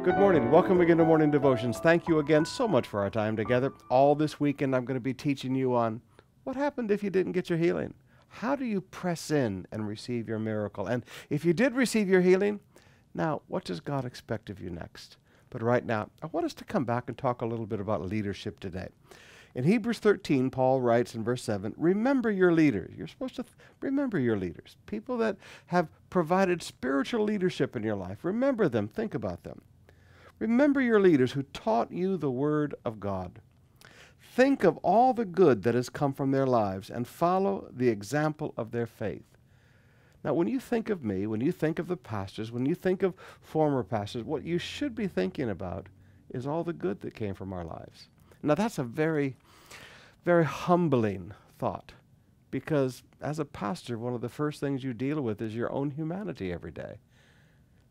Good morning. Welcome again to Morning Devotions. Thank you again so much for our time together. All this weekend I'm going to be teaching you on what happened if you didn't get your healing. How do you press in and receive your miracle? And if you did receive your healing, now what does God expect of you next? But right now, I want us to come back and talk a little bit about leadership today. In Hebrews 13, Paul writes in verse 7, remember your leaders. You're supposed to remember your leaders, people that have provided spiritual leadership in your life. Remember them. Think about them. Remember your leaders who taught you the word of God. Think of all the good that has come from their lives and follow the example of their faith. Now, when you think of me, when you think of the pastors, when you think of former pastors, what you should be thinking about is all the good that came from our lives. Now, that's a very, very humbling thought, because as a pastor, one of the first things you deal with is your own humanity every day.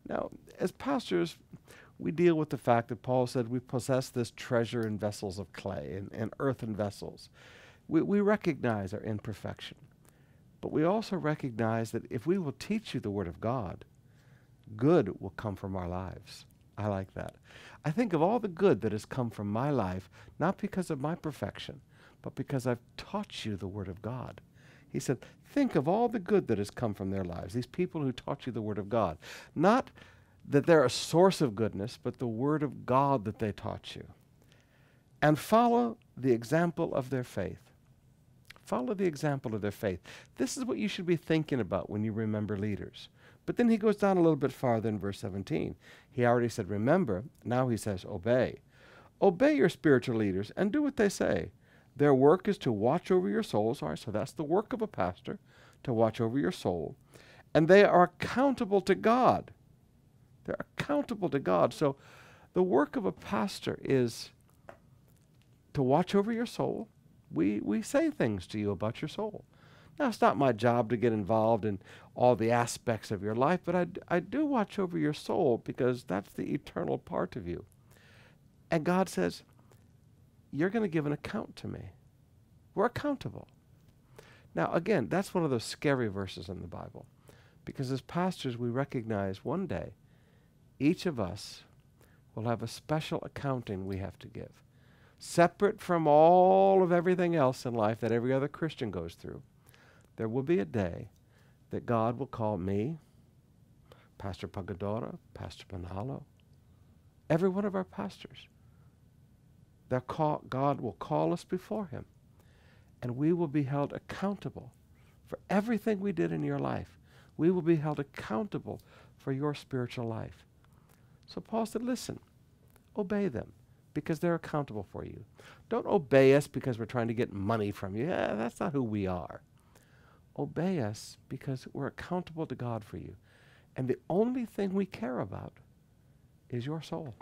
Now, as pastors, we deal with the fact that Paul said we possess this treasure in vessels of clay and earthen vessels. We recognize our imperfection, but we also recognize that if we will teach you the Word of God, good will come from our lives. I like that. I think of all the good that has come from my life, not because of my perfection, but because I've taught you the Word of God. He said, think of all the good that has come from their lives, these people who taught you the Word of God. Not that they're a source of goodness, but the Word of God that they taught you. And follow the example of their faith. Follow the example of their faith. This is what you should be thinking about when you remember leaders. But then he goes down a little bit farther in verse 17. He already said, remember. Now he says, obey. Obey your spiritual leaders and do what they say. Their work is to watch over your souls. All right, so that's the work of a pastor, to watch over your soul. And they are accountable to God. They're accountable to God. So the work of a pastor is to watch over your soul. We say things to you about your soul. Now, it's not my job to get involved in all the aspects of your life, but I do watch over your soul because that's the eternal part of you. And God says, you're going to give an account to me. We're accountable. Now, again, that's one of those scary verses in the Bible, because as pastors, we recognize one day each of us will have a special accounting we have to give, separate from all of everything else in life that every other Christian goes through. There will be a day that God will call me, Pastor Pagadora, Pastor Manalo, every one of our pastors. God will call us before him, and we will be held accountable for everything we did in your life. We will be held accountable for your spiritual life. So Paul said, listen, obey them because they're accountable for you. Don't obey us because we're trying to get money from you. Yeah, that's not who we are. Obey us because we're accountable to God for you. And the only thing we care about is your soul.